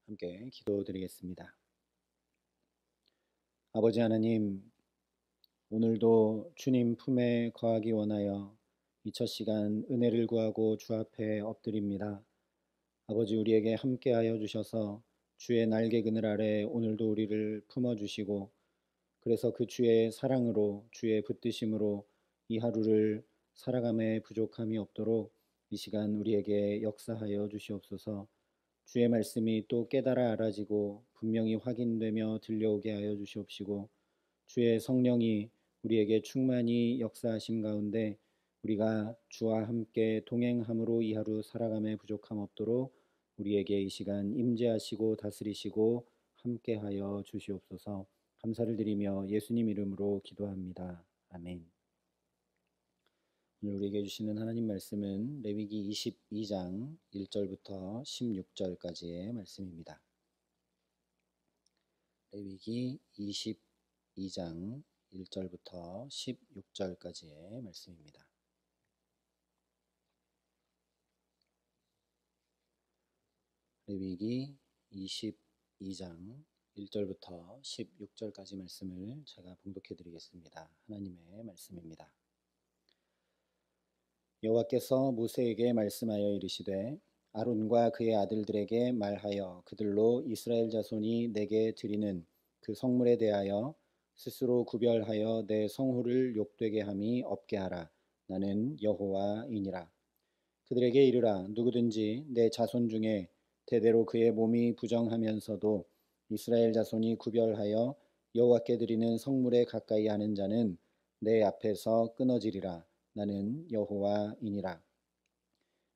함께 기도드리겠습니다. 아버지 하나님, 오늘도 주님 품에 거하기 원하여 이 첫 시간 은혜를 구하고 주 앞에 엎드립니다. 아버지, 우리에게 함께하여 주셔서 주의 날개 그늘 아래 오늘도 우리를 품어주시고, 그래서 그 주의 사랑으로, 주의 붙드심으로 이 하루를 살아감에 부족함이 없도록 이 시간 우리에게 역사하여 주시옵소서. 주의 말씀이 또 깨달아 알아지고 분명히 확인되며 들려오게 하여 주시옵시고, 주의 성령이 우리에게 충만히 역사하심 가운데 우리가 주와 함께 동행함으로 이 하루 살아감에 부족함 없도록 우리에게 이 시간 임재하시고 다스리시고 함께하여 주시옵소서. 감사를 드리며 예수님 이름으로 기도합니다. 아멘. 오늘 우리에게 주시는 하나님 말씀은 레위기 22장 1절부터 16절까지의 말씀입니다. 레위기 22장 1절부터 16절까지의 말씀입니다. 레위기 22장 1절부터 16절까지 말씀을 제가 봉독해 드리겠습니다. 하나님의 말씀입니다. 여호와께서 모세에게 말씀하여 이르시되 아론과 그의 아들들에게 말하여 그들로 이스라엘 자손이 내게 드리는 그 성물에 대하여 스스로 구별하여 내 성호를 욕되게 함이 없게 하라. 나는 여호와이니라. 그들에게 이르라. 누구든지 내 자손 중에 대대로 그의 몸이 부정하면서도 이스라엘 자손이 구별하여 여호와께 드리는 성물에 가까이 하는 자는 내 앞에서 끊어지리라. 나는 여호와이니라.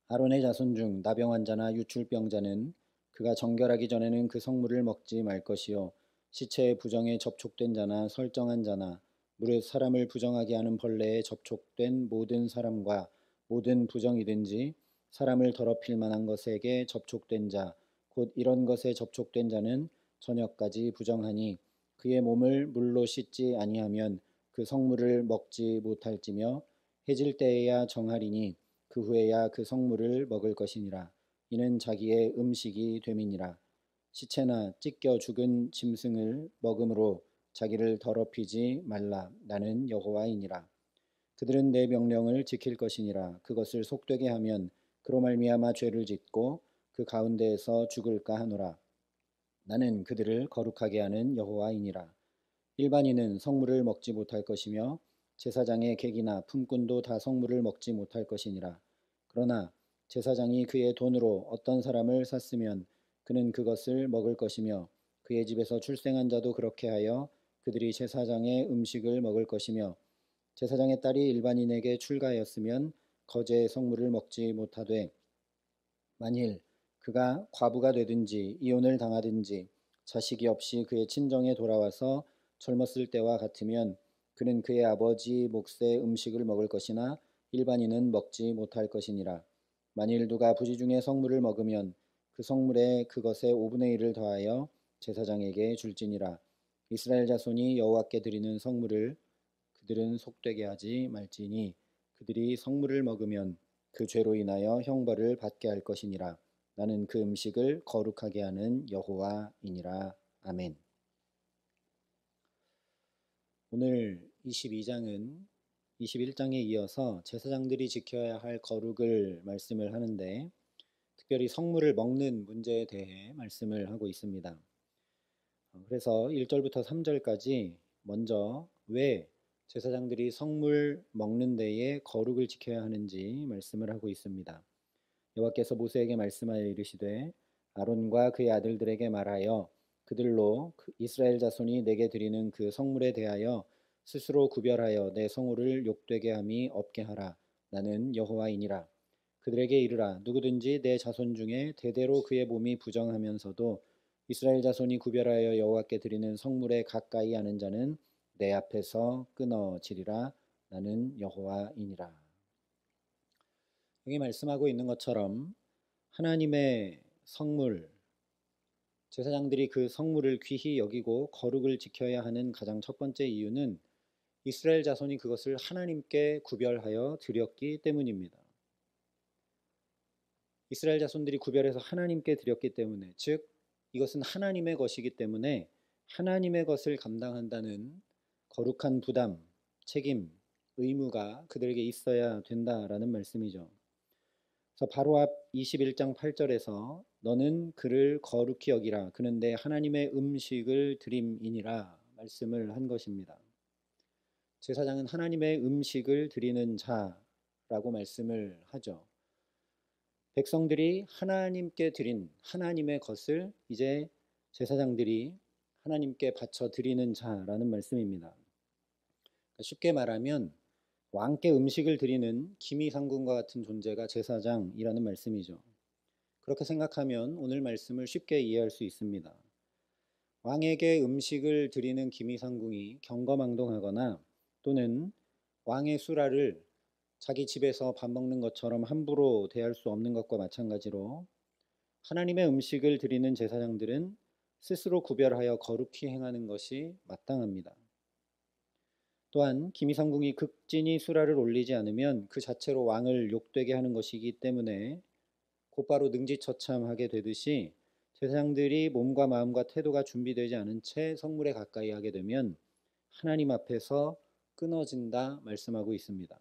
아론의 자손 중 나병환 자나 유출병자는 그가 정결하기 전에는 그 성물을 먹지 말 것이요, 시체의 부정에 접촉된 자나 설정한 자나 무릇 사람을 부정하게 하는 벌레에 접촉된 모든 사람과 모든 부정이든지 사람을 더럽힐 만한 것에게 접촉된 자, 곧 이런 것에 접촉된 자는 저녁까지 부정하니 그의 몸을 물로 씻지 아니하면 그 성물을 먹지 못할지며 해질 때에야 정하리니 그 후에야 그 성물을 먹을 것이니라. 이는 자기의 음식이 됨이니라. 시체나 찢겨 죽은 짐승을 먹음으로 자기를 더럽히지 말라. 나는 여호와이니라. 그들은 내 명령을 지킬 것이니라. 그것을 속되게 하면 그로 말미암아 죄를 짓고 그 가운데에서 죽을까 하노라. 나는 그들을 거룩하게 하는 여호와이니라. 일반인은 성물을 먹지 못할 것이며 제사장의 객이나 품꾼도 다 성물을 먹지 못할 것이니라. 그러나 제사장이 그의 돈으로 어떤 사람을 샀으면 그는 그것을 먹을 것이며 그의 집에서 출생한 자도 그렇게 하여 그들이 제사장의 음식을 먹을 것이며 제사장의 딸이 일반인에게 출가하였으면 거제의 성물을 먹지 못하되 만일 그가 과부가 되든지 이혼을 당하든지 자식이 없이 그의 친정에 돌아와서 젊었을 때와 같으면 그는 그의 아버지 몫의 음식을 먹을 것이나 일반인은 먹지 못할 것이니라. 만일 누가 부지 중에 성물을 먹으면 그 성물에 그것의 5분의 1을 더하여 제사장에게 줄지니라. 이스라엘 자손이 여호와께 드리는 성물을 그들은 속되게 하지 말지니 그들이 성물을 먹으면 그 죄로 인하여 형벌을 받게 할 것이니라. 나는 그 음식을 거룩하게 하는 여호와이니라. 아멘. 오늘 22장은 21장에 이어서 제사장들이 지켜야 할 거룩을 말씀을 하는데, 특별히 성물을 먹는 문제에 대해 말씀을 하고 있습니다. 그래서 1절부터 3절까지 먼저 왜 제사장들이 성물 먹는 데에 거룩을 지켜야 하는지 말씀을 하고 있습니다. 여호와께서 모세에게 말씀하여 이르시되 아론과 그의 아들들에게 말하여 그들로 이스라엘 자손이 내게 드리는 그 성물에 대하여 스스로 구별하여 내 성호를 욕되게 함이 없게 하라. 나는 여호와이니라. 그들에게 이르라. 누구든지 내 자손 중에 대대로 그의 몸이 부정하면서도 이스라엘 자손이 구별하여 여호와께 드리는 성물에 가까이 하는 자는 내 앞에서 끊어지리라. 나는 여호와이니라. 여기 말씀하고 있는 것처럼 하나님의 성물, 제사장들이 그 성물을 귀히 여기고 거룩을 지켜야 하는 가장 첫 번째 이유는 이스라엘 자손이 그것을 하나님께 구별하여 드렸기 때문입니다. 이스라엘 자손들이 구별해서 하나님께 드렸기 때문에, 즉 이것은 하나님의 것이기 때문에 하나님의 것을 감당한다는 거룩한 부담, 책임, 의무가 그들에게 있어야 된다라는 말씀이죠. 그래서 바로 앞 21장 8절에서 너는 그를 거룩히 여기라 그는 내 하나님의 음식을 드림이니라 말씀을 한 것입니다. 제사장은 하나님의 음식을 드리는 자라고 말씀을 하죠. 백성들이 하나님께 드린 하나님의 것을 이제 제사장들이 하나님께 바쳐 드리는 자라는 말씀입니다. 쉽게 말하면 왕께 음식을 드리는 기미상궁과 같은 존재가 제사장이라는 말씀이죠. 그렇게 생각하면 오늘 말씀을 쉽게 이해할 수 있습니다. 왕에게 음식을 드리는 기미상궁이 경거망동하거나 또는 왕의 수라를 자기 집에서 밥 먹는 것처럼 함부로 대할 수 없는 것과 마찬가지로 하나님의 음식을 드리는 제사장들은 스스로 구별하여 거룩히 행하는 것이 마땅합니다. 또한 기미상궁이 극진히 수라를 올리지 않으면 그 자체로 왕을 욕되게 하는 것이기 때문에 곧바로 능지처참하게 되듯이 제사장들이 몸과 마음과 태도가 준비되지 않은 채 성물에 가까이 하게 되면 하나님 앞에서 끊어진다 말씀하고 있습니다.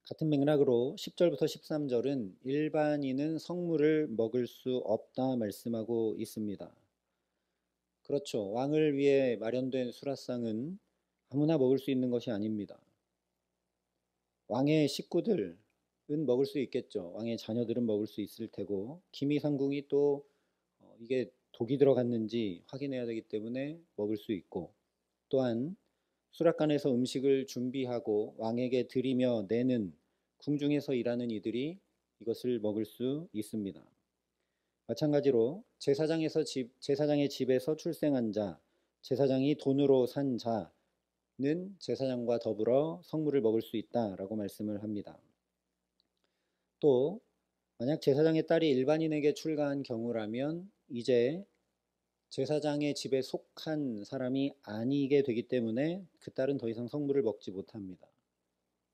같은 맥락으로 10절부터 13절은 일반인은 성물을 먹을 수 없다 말씀하고 있습니다. 그렇죠. 왕을 위해 마련된 수라상은 아무나 먹을 수 있는 것이 아닙니다. 왕의 식구들은 먹을 수 있겠죠. 왕의 자녀들은 먹을 수 있을 테고 기미상궁이 또 이게 독이 들어갔는지 확인해야 되기 때문에 먹을 수 있고 또한 수락관에서 음식을 준비하고 왕에게 드리며 내는 궁중에서 일하는 이들이 이것을 먹을 수 있습니다. 마찬가지로 제사장의 집에서 출생한 자, 제사장이 돈으로 산 자는 제사장과 더불어 성물을 먹을 수 있다라고 말씀을 합니다. 또 만약 제사장의 딸이 일반인에게 출가한 경우라면 이제 제사장의 집에 속한 사람이 아니게 되기 때문에 그 딸은 더 이상 성물을 먹지 못합니다.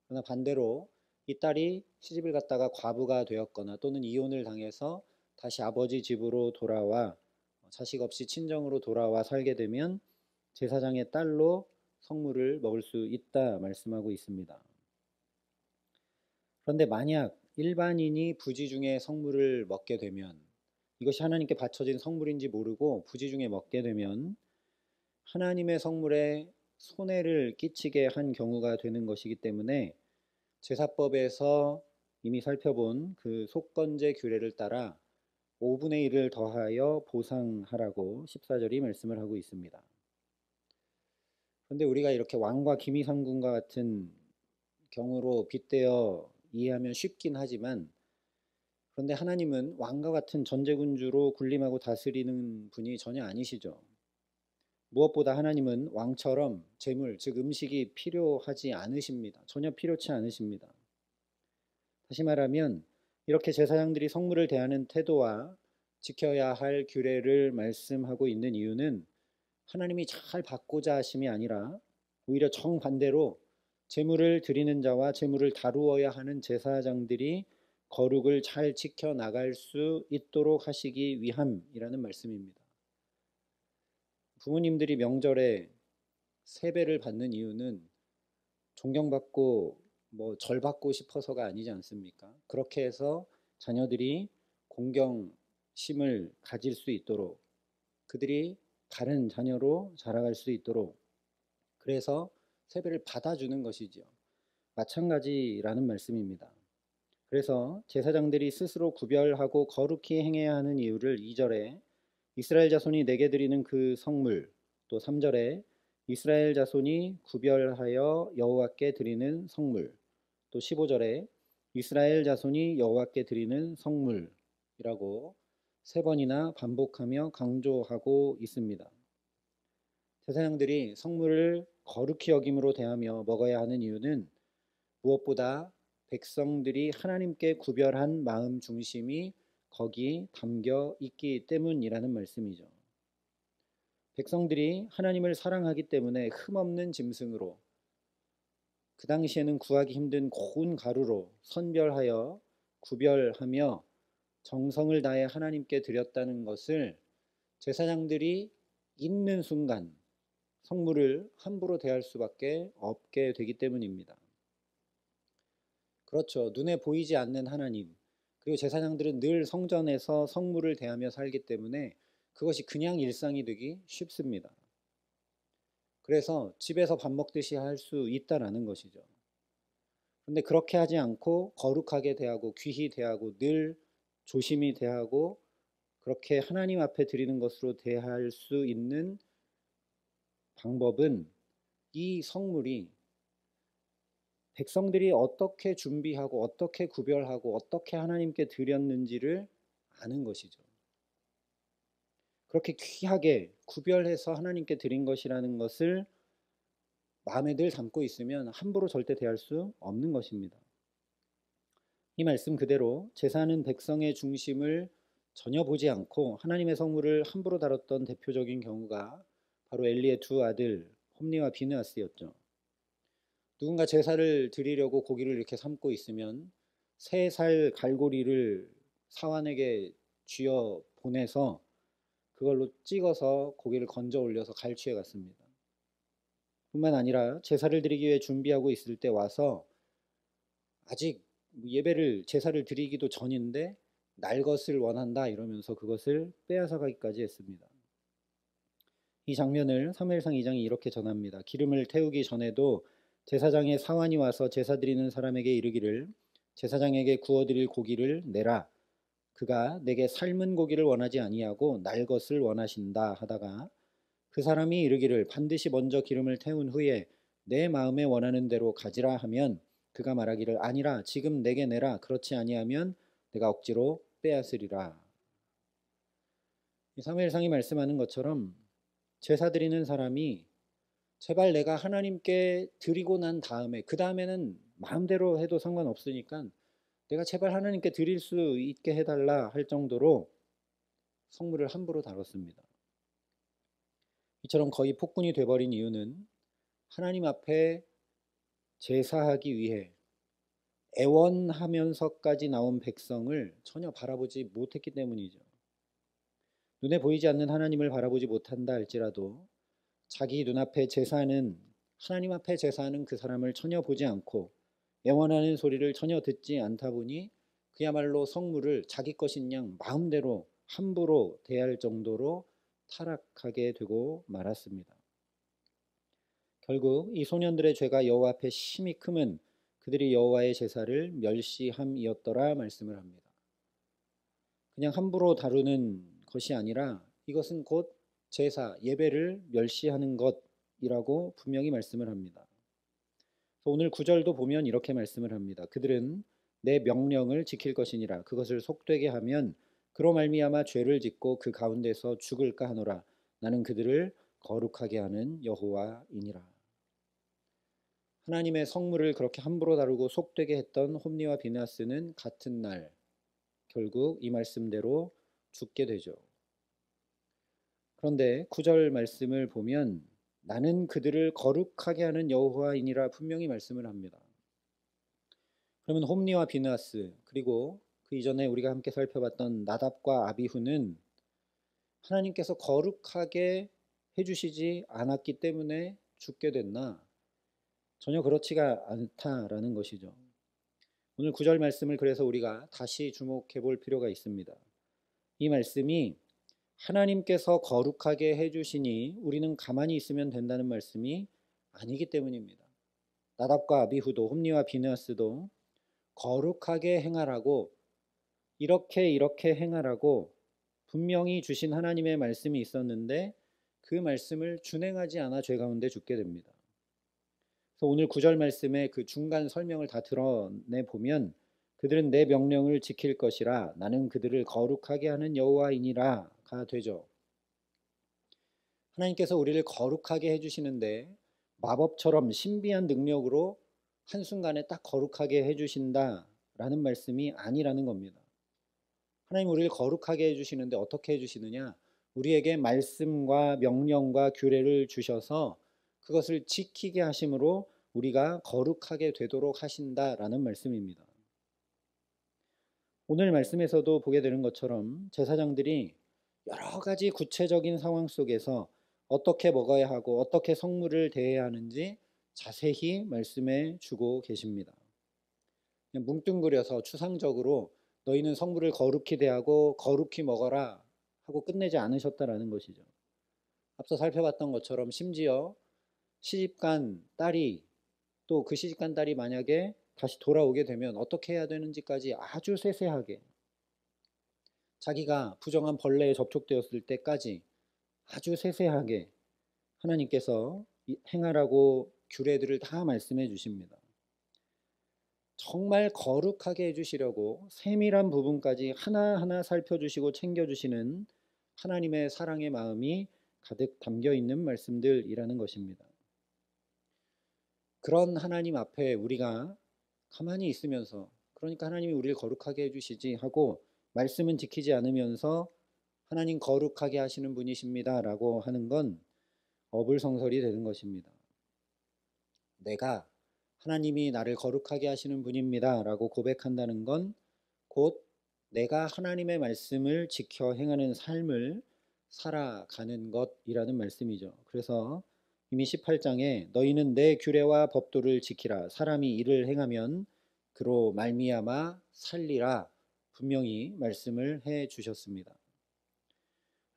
그러나 반대로 이 딸이 시집을 갔다가 과부가 되었거나 또는 이혼을 당해서 다시 아버지 집으로 돌아와 자식 없이 친정으로 돌아와 살게 되면 제사장의 딸로 성물을 먹을 수 있다 말씀하고 있습니다. 그런데 만약 일반인이 부지 중에 성물을 먹게 되면 이것이 하나님께 바쳐진 성물인지 모르고 부지 중에 먹게 되면 하나님의 성물에 손해를 끼치게 한 경우가 되는 것이기 때문에 제사법에서 이미 살펴본 그 속건제 규례를 따라 5분의 1을 더하여 보상하라고 14절이 말씀을 하고 있습니다. 그런데 우리가 이렇게 왕과 기미상궁과 같은 경우로 빗대어 이해하면 쉽긴 하지만 그런데 하나님은 왕과 같은 전제군주로 군림하고 다스리는 분이 전혀 아니시죠. 무엇보다 하나님은 왕처럼 재물, 즉 음식이 필요하지 않으십니다. 전혀 필요치 않으십니다. 다시 말하면 이렇게 제사장들이 성물을 대하는 태도와 지켜야 할 규례를 말씀하고 있는 이유는 하나님이 잘 받고자 하심이 아니라 오히려 정반대로 제물을 드리는 자와 제물을 다루어야 하는 제사장들이 거룩을 잘 지켜나갈 수 있도록 하시기 위함이라는 말씀입니다. 부모님들이 명절에 세배를 받는 이유는 존경받고 절 받고 싶어서가 아니지 않습니까? 그렇게 해서 자녀들이 공경심을 가질 수 있도록 그들이 바른 자녀로 자라갈 수 있도록 그래서 세배를 받아주는 것이지요. 마찬가지라는 말씀입니다. 그래서 제사장들이 스스로 구별하고 거룩히 행해야 하는 이유를 2절에 이스라엘 자손이 내게 드리는 그 성물, 또 3절에 이스라엘 자손이 구별하여 여호와께 드리는 성물, 또 15절에 이스라엘 자손이 여호와께 드리는 성물이라고 3번이나 반복하며 강조하고 있습니다. 제사장들이 성물을 거룩히 여김으로 대하며 먹어야 하는 이유는 무엇보다 백성들이 하나님께 구별한 마음 중심이 거기 담겨 있기 때문이라는 말씀이죠. 백성들이 하나님을 사랑하기 때문에 흠없는 짐승으로 그 당시에는 구하기 힘든 고운 가루로 선별하여 구별하며 정성을 다해 하나님께 드렸다는 것을 제사장들이 있는 순간 성물을 함부로 대할 수밖에 없게 되기 때문입니다. 그렇죠. 눈에 보이지 않는 하나님, 그리고 제사장들은 늘 성전에서 성물을 대하며 살기 때문에 그것이 그냥 일상이 되기 쉽습니다. 그래서 집에서 밥 먹듯이 할 수 있다라는 것이죠. 그런데 그렇게 하지 않고 거룩하게 대하고 귀히 대하고 늘 조심히 대하고 그렇게 하나님 앞에 드리는 것으로 대할 수 있는 방법은 이 성물이 백성들이 어떻게 준비하고 어떻게 구별하고 어떻게 하나님께 드렸는지를 아는 것이죠. 그렇게 귀하게 구별해서 하나님께 드린 것이라는 것을 마음에 늘 담고 있으면 함부로 절대 대할 수 없는 것입니다. 이 말씀 그대로 제사는 백성의 중심을 전혀 보지 않고 하나님의 성물을 함부로 다뤘던 대표적인 경우가 바로 엘리의 두 아들 홈니와 비느하스였죠. 누군가 제사를 드리려고 고기를 이렇게 삶고 있으면 3살 갈고리를 사환에게 쥐어 보내서 그걸로 찍어서 고기를 건져 올려서 갈취해 갔습니다. 뿐만 아니라 제사를 드리기 위해 준비하고 있을 때 와서 아직 예배를 제사를 드리기도 전인데 날 것을 원한다 이러면서 그것을 빼앗아 가기까지 했습니다. 이 장면을 사무엘상 2장이 이렇게 전합니다. 기름을 태우기 전에도 제사장의 사환이 와서 제사 드리는 사람에게 이르기를 제사장에게 구워드릴 고기를 내라. 그가 내게 삶은 고기를 원하지 아니하고 날 것을 원하신다 하다가 그 사람이 이르기를 반드시 먼저 기름을 태운 후에 내 마음에 원하는 대로 가지라 하면 그가 말하기를 아니라 지금 내게 내라. 그렇지 아니하면 내가 억지로 빼앗으리라. 사무엘상이 말씀하는 것처럼 제사 드리는 사람이 제발 내가 하나님께 드리고 난 다음에 그 다음에는 마음대로 해도 상관없으니까 내가 제발 하나님께 드릴 수 있게 해달라 할 정도로 성물을 함부로 다뤘습니다. 이처럼 거의 폭군이 돼버린 이유는 하나님 앞에 제사하기 위해 애원하면서까지 나온 백성을 전혀 바라보지 못했기 때문이죠. 눈에 보이지 않는 하나님을 바라보지 못한다 할지라도 자기 눈앞에 제사하는 하나님 앞에 제사하는 그 사람을 전혀 보지 않고 애원하는 소리를 전혀 듣지 않다 보니 그야말로 성물을 자기 것인 양 마음대로 함부로 대할 정도로 타락하게 되고 말았습니다. 결국 이 소년들의 죄가 여호와 앞에 심히 크면 그들이 여호와의 제사를 멸시함이었더라 말씀을 합니다. 그냥 함부로 다루는 것이 아니라 이것은 곧 제사, 예배를 멸시하는 것이라고 분명히 말씀을 합니다. 오늘 9절도 보면 이렇게 말씀을 합니다. 그들은 내 명령을 지킬 것이니라. 그것을 속되게 하면 그로 말미암아 죄를 짓고 그 가운데서 죽을까 하노라. 나는 그들을 거룩하게 하는 여호와이니라. 하나님의 성물을 그렇게 함부로 다루고 속되게 했던 홈니와 비느하스는 같은 날 결국 이 말씀대로 죽게 되죠. 그런데 9절 말씀을 보면 나는 그들을 거룩하게 하는 여호와이니라 분명히 말씀을 합니다. 그러면 홈니와 비느하스 그리고 그 이전에 우리가 함께 살펴봤던 나답과 아비후는 하나님께서 거룩하게 해주시지 않았기 때문에 죽게 됐나? 전혀 그렇지가 않다라는 것이죠. 오늘 9절 말씀을 그래서 우리가 다시 주목해 볼 필요가 있습니다. 이 말씀이 하나님께서 거룩하게 해주시니 우리는 가만히 있으면 된다는 말씀이 아니기 때문입니다. 나답과 아비후도 홈니와 비느하스도 거룩하게 행하라고 이렇게 행하라고 분명히 주신 하나님의 말씀이 있었는데 그 말씀을 준행하지 않아 죄 가운데 죽게 됩니다. 그래서 오늘 9절 말씀의 그 중간 설명을 다 드러내 보면 그들은 내 명령을 지킬 것이라 나는 그들을 거룩하게 하는 여호와이니라가 되죠. 하나님께서 우리를 거룩하게 해주시는데 마법처럼 신비한 능력으로 한순간에 딱 거룩하게 해주신다라는 말씀이 아니라는 겁니다. 하나님 우리를 거룩하게 해주시는데 어떻게 해주시느냐? 우리에게 말씀과 명령과 규례를 주셔서 그것을 지키게 하심으로 우리가 거룩하게 되도록 하신다라는 말씀입니다. 오늘 말씀에서도 보게 되는 것처럼 제사장들이 여러 가지 구체적인 상황 속에서 어떻게 먹어야 하고 어떻게 성물을 대해야 하는지 자세히 말씀해 주고 계십니다. 그냥 뭉뚱그려서 추상적으로 너희는 성물을 거룩히 대하고 거룩히 먹어라 하고 끝내지 않으셨다라는 것이죠. 앞서 살펴봤던 것처럼 심지어 시집간 딸이 또 그 시집간 딸이 만약에 다시 돌아오게 되면 어떻게 해야 되는지까지 아주 세세하게 자기가 부정한 벌레에 접촉되었을 때까지 아주 세세하게 하나님께서 행하라고 규례들을 다 말씀해 주십니다. 정말 거룩하게 해주시려고 세밀한 부분까지 하나하나 살펴주시고 챙겨주시는 하나님의 사랑의 마음이 가득 담겨 있는 말씀들이라는 것입니다. 그런 하나님 앞에 우리가 가만히 있으면서, 그러니까 하나님이 우리를 거룩하게 해주시지 하고 말씀은 지키지 않으면서 하나님 거룩하게 하시는 분이십니다 라고 하는 건 어불성설이 되는 것입니다. 내가 하나님이 나를 거룩하게 하시는 분입니다 라고 고백한다는 건 곧 내가 하나님의 말씀을 지켜 행하는 삶을 살아가는 것이라는 말씀이죠. 그래서 이미 18장에 너희는 내 규례와 법도를 지키라. 사람이 이를 행하면 그로 말미암아 살리라. 분명히 말씀을 해 주셨습니다.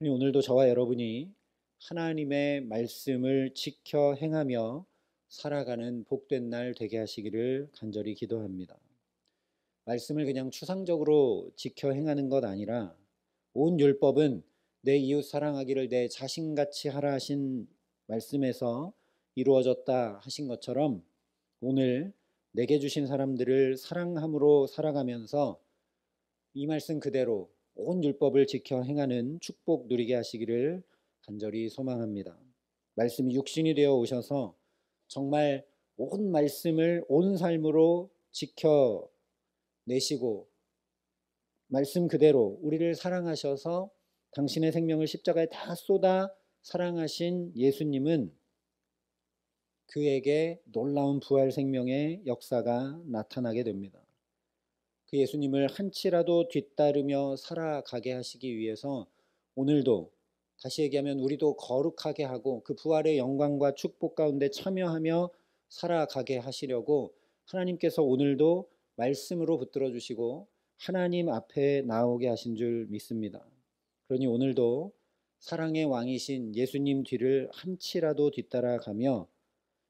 오늘도 저와 여러분이 하나님의 말씀을 지켜 행하며 살아가는 복된 날 되게 하시기를 간절히 기도합니다. 말씀을 그냥 추상적으로 지켜 행하는 것 아니라 온 율법은 내 이웃 사랑하기를 내 자신같이 하라 하신 말씀에서 이루어졌다 하신 것처럼 오늘 내게 주신 사람들을 사랑함으로 살아가면서 이 말씀 그대로 온 율법을 지켜 행하는 축복 누리게 하시기를 간절히 소망합니다. 말씀이 육신이 되어 오셔서 정말 온 말씀을 온 삶으로 지켜 내시고 말씀 그대로 우리를 사랑하셔서 당신의 생명을 십자가에 다 쏟아 사랑하신 예수님은 그에게 놀라운 부활 생명의 역사가 나타나게 됩니다. 그 예수님을 한치라도 뒤따르며 살아가게 하시기 위해서 오늘도 다시 얘기하면 우리도 거룩하게 하고 그 부활의 영광과 축복 가운데 참여하며 살아가게 하시려고 하나님께서 오늘도 말씀으로 붙들어 주시고 하나님 앞에 나오게 하신 줄 믿습니다. 그러니 오늘도 사랑의 왕이신 예수님 뒤를 한치라도 뒤따라가며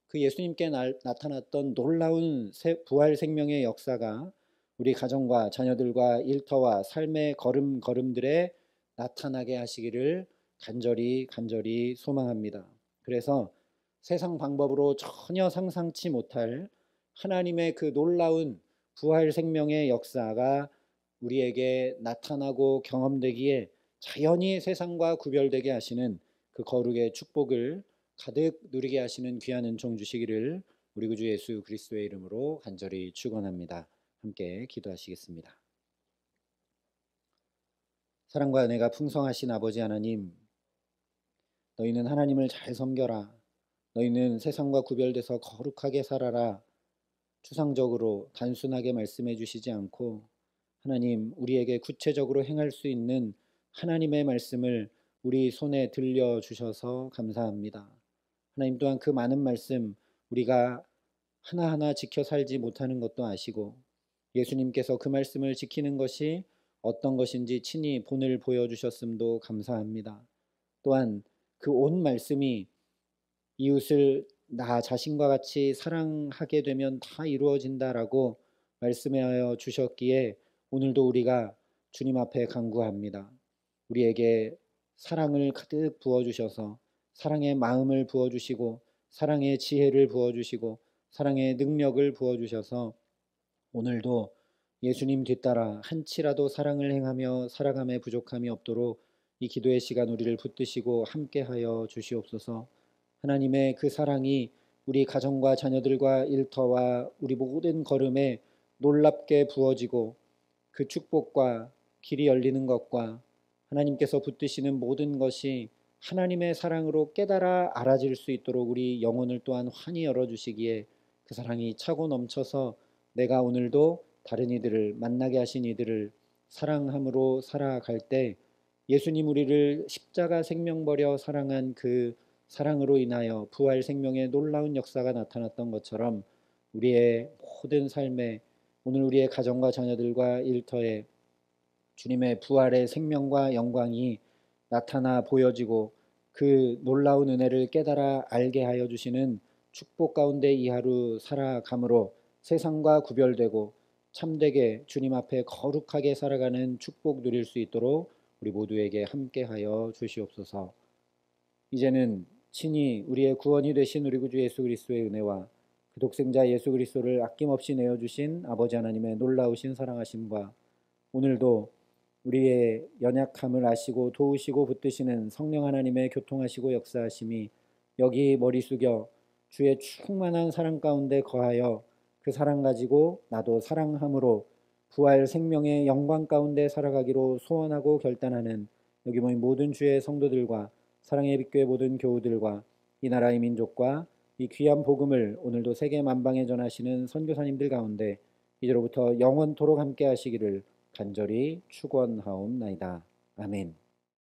그 예수님께 나타났던 놀라운 부활 생명의 역사가 우리 가정과 자녀들과 일터와 삶의 걸음걸음들에 나타나게 하시기를 간절히 소망합니다. 그래서 세상 방법으로 전혀 상상치 못할 하나님의 그 놀라운 부활 생명의 역사가 우리에게 나타나고 경험되기에 자연히 세상과 구별되게 하시는 그 거룩의 축복을 가득 누리게 하시는 귀한 은총 주시기를 우리 구주 예수 그리스도의 이름으로 간절히 축원합니다. 함께 기도하시겠습니다. 사랑과 은혜가 풍성하신 아버지 하나님, 너희는 하나님을 잘 섬겨라. 너희는 세상과 구별돼서 거룩하게 살아라. 추상적으로 단순하게 말씀해 주시지 않고 하나님, 우리에게 구체적으로 행할 수 있는 하나님의 말씀을 우리 손에 들려주셔서 감사합니다. 하나님 또한 그 많은 말씀 우리가 하나하나 지켜 살지 못하는 것도 아시고 예수님께서 그 말씀을 지키는 것이 어떤 것인지 친히 본을 보여주셨음도 감사합니다. 또한 그 온 말씀이 이웃을 나 자신과 같이 사랑하게 되면 다 이루어진다라고 말씀하여 주셨기에 오늘도 우리가 주님 앞에 간구합니다. 우리에게 사랑을 가득 부어주셔서 사랑의 마음을 부어주시고 사랑의 지혜를 부어주시고 사랑의 능력을 부어주셔서 오늘도 예수님 뒤따라 한치라도 사랑을 행하며 살아감에 부족함이 없도록 이 기도의 시간 우리를 붙드시고 함께하여 주시옵소서. 하나님의 그 사랑이 우리 가정과 자녀들과 일터와 우리 모든 걸음에 놀랍게 부어지고 그 축복과 길이 열리는 것과 하나님께서 붙드시는 모든 것이 하나님의 사랑으로 깨달아 알아질 수 있도록 우리 영혼을 또한 환히 열어주시기에 그 사랑이 차고 넘쳐서 내가 오늘도 다른 이들을 만나게 하신 이들을 사랑함으로 살아갈 때 예수님 우리를 십자가 생명 버려 사랑한 그 사랑으로 인하여 부활 생명의 놀라운 역사가 나타났던 것처럼 우리의 모든 삶에 오늘 우리의 가정과 자녀들과 일터에 주님의 부활의 생명과 영광이 나타나 보여지고 그 놀라운 은혜를 깨달아 알게 하여 주시는 축복 가운데 이 하루 살아감으로 세상과 구별되고 참되게 주님 앞에 거룩하게 살아가는 축복 누릴 수 있도록 우리 모두에게 함께하여 주시옵소서. 이제는 친히 우리의 구원이 되신 우리 구주 예수 그리스도의 은혜와 그 독생자 예수 그리스도를 아낌없이 내어주신 아버지 하나님의 놀라우신 사랑하심과 오늘도 우리의 연약함을 아시고 도우시고 붙드시는 성령 하나님의 교통하시고 역사하심이 여기 머리 숙여 주의 충만한 사랑 가운데 거하여 그 사랑 가지고 나도 사랑함으로 부활 생명의 영광 가운데 살아가기로 소원하고 결단하는 여기 모인 모든 주의 성도들과 사랑의 빛교회 모든 교우들과 이 나라의 민족과 이 귀한 복음을 오늘도 세계 만방에 전하시는 선교사님들 가운데 이제로부터 영원토록 함께 하시기를 간절히 축원하옵나이다. 아멘.